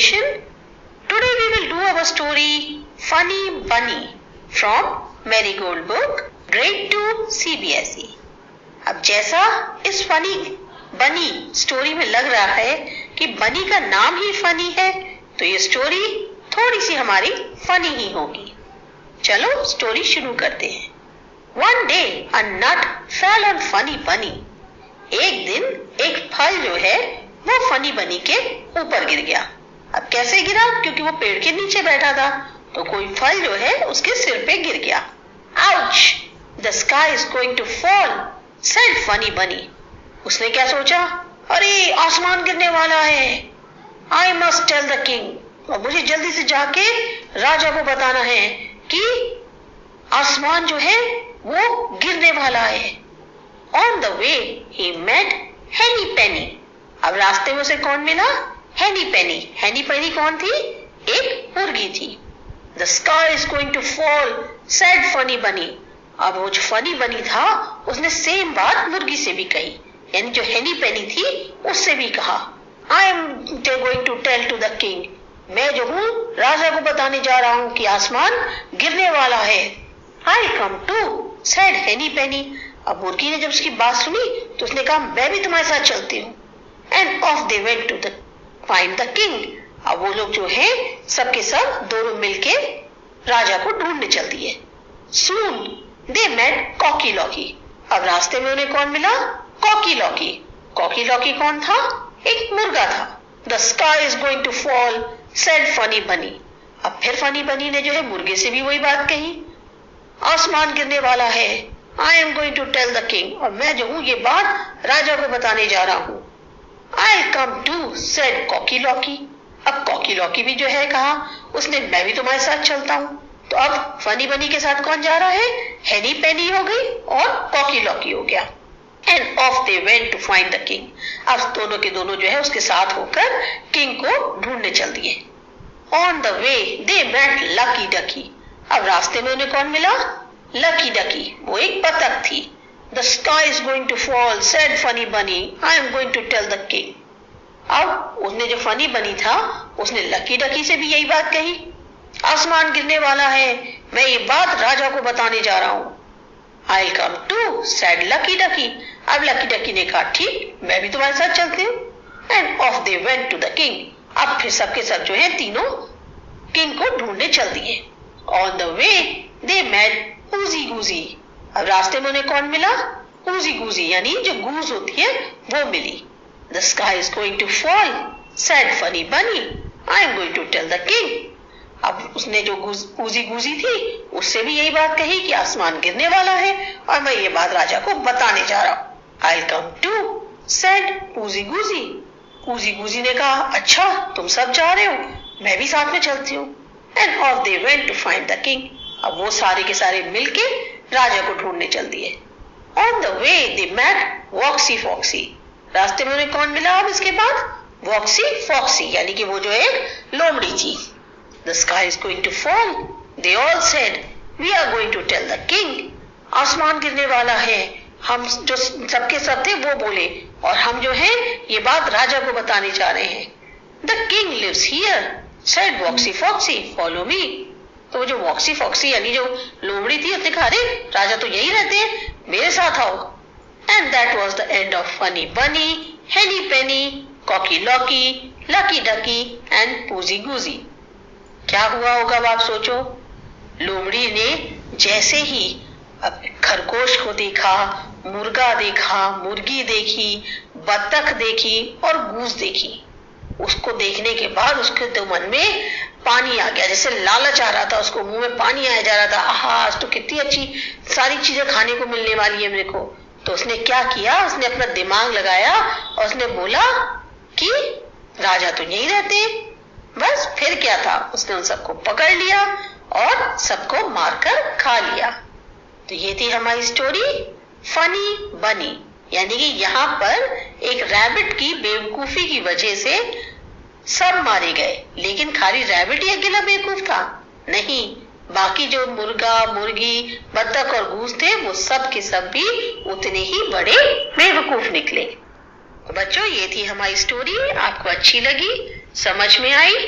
creation. Today we will do our story Funny Bunny from Marigold book, Grade 2 CBSE. अब जैसा इस funny बनी story में लग रहा है कि बनी का नाम ही फनी है, तो ये स्टोरी थोड़ी सी हमारी फनी ही होगी। चलो स्टोरी शुरू करते हैं। One day a nut fell on funny bunny. एक दिन एक फल जो है वो फनी बनी के ऊपर गिर गया। अब कैसे गिरा? क्योंकि वो पेड़ के नीचे बैठा था, तो कोई फल जो है उसके सिर पे गिर गया। Ouch! The sky is going to fall, said funny bunny. उसने क्या सोचा? अरे आसमान गिरने वाला है। I must tell the king. और मुझे जल्दी से जाके राजा को बताना है कि आसमान जो है वो गिरने वाला है। On the way he met Henny Penny. अब रास्ते में उसे कौन मिला? Henny Penny. Henny Penny कौन थी? एक मुर्गी थी। The sky is going to fall, said funny bunny. अब वो जो फनी बनी था उसने सेम बात मुर्गी से भी कही, यानी जो Henny Penny थी उससे भी कहा। I am going to tell to the king. मैं जो हूँ राजा को बताने जा रहा हूँ कि आसमान गिरने वाला है। I'll come too, said Henny Penny. अब मुर्गी ने जब उसकी बात सुनी तो उसने कहा मैं भी तुम्हारे साथ चलती हूँ। And off they went to find the king. अब वो लोग जो है सबके सब दोनों मिलके राजा को ढूंढने चल दिए। Soon they met Cocky Locky. अब रास्ते में उन्हें कौन मिला? Cocky Locky. Cocky Locky कौन था? एक मुर्गा था। The sky is going to fall, said funny bunny. अब फिर फनी बनी ने जो है मुर्गे से भी वही बात कही, आसमान गिरने वाला है। I am going to tell the king. और मैं जो हूँ ये बात राजा को बताने जा रहा हूँ। I'll come too, said Cocky Locky. अब Cocky Locky भी जो है कहा उसने मैं भी तुम्हारे साथ चलता हूँ। तो अब फनी बनी के साथ कौन जा रहा है? Henny Penny हो गई और Cocky Locky हो गया। And off they went to find the king. अब दोनों के दोनों जो है उसके साथ होकर किंग को ढूंढने चल दिए। On the way they met Lucky Ducky. अब रास्ते में उन्हें कौन मिला? Lucky Ducky. वो एक बतख थी। The sky is going to fall, said funny bunny. I am going to tell the king. अब उसने जो फनी बनी था उसने लकी डकी से भी यही बात कही, आसमान गिरने वाला है, मैं ये बात राजा को बताने जा रहा हूँ। I'll come too, said Lucky Ducky. अब लकी डकी ने कहा ठीक, मैं भी तुम्हारे साथ चलती हूँ। And off they went to the king. अब फिर सबके सब जो है तीनों किंग को ढूंढने चल दिए। On the way they met Oozy Goozy. अब रास्ते में उन्हें कौन मिला? Oozy Goozy, यानी जो गूज होती है वो मिली। The sky is going to fall, said funny bunny. I am going to tell the king. अब उसने जो Oozy Goozy थी उससे भी यही बात कही कि आसमान गिरने वाला है और मैं ये बात राजा को बताने जा रहा हूँ। I'll come too, said Oozy Goozy. Oozy Goozy ने कहा अच्छा तुम सब जा रहे हो, मैं भी साथ में चलती हूँ। And off they went to find the king. अब वो सारे के सारे मिलके राजा को ढूंढने चल दिए। On the way they met Woxy Foxy. रास्ते में उन्हें कौन मिला अब इसके बाद? Woxy Foxy, यानी कि वो जो एक लोमड़ी थी। The sky is going to fall. They all said, we are going to tell the king. आसमान गिरने वाला है। हम जो सबके सब थे वो बोले और हम जो है ये बात राजा को बताने जा रहे हैं। The king lives here, said Woxy Foxy. Follow me. तो वो जो Woxy Foxy यानी जो लोमड़ी थी उसने कहा अरे राजा तो यही रहते हैं, मेरे साथ आओ। And that was the end of Funny Bunny, Henny Penny, Cocky Locky, Lucky Ducky and Oozy Goozy. क्या हुआ होगा अब आप सोचो। लोमड़ी ने जैसे ही अब खरगोश को देखा, मुर्गा देखा, मुर्गी देखी, बतख देखी और गूज देखी, उसको देखने के बाद उसके तो मन में पानी आ गया, जैसे लालच आ रहा था, उसको मुंह में पानी आया जा रहा था। आहा आज तो कितनी अच्छी सारी चीजें खाने को मिलने वाली है मेरे को। तो उसने क्या किया, उसने अपना दिमाग लगाया और उसने बोला कि राजा तो यहीं रहते। बस फिर क्या था, उसने उन सबको पकड़ लिया और सबको मारकर खा लिया। तो ये थी हमारी स्टोरी फनी बनी, यानी कि यहाँ पर एक रैबिट की बेवकूफी की वजह से सब मारे गए, लेकिन खाली रैबिट ही अकेला बेवकूफ था? नहीं, बाकी जो मुर्गा, मुर्गी, बतख और गूस थे वो सब के सब भी उतने ही बड़े बेवकूफ निकले। तो बच्चों ये थी हमारी स्टोरी, आपको अच्छी लगी, समझ में आई?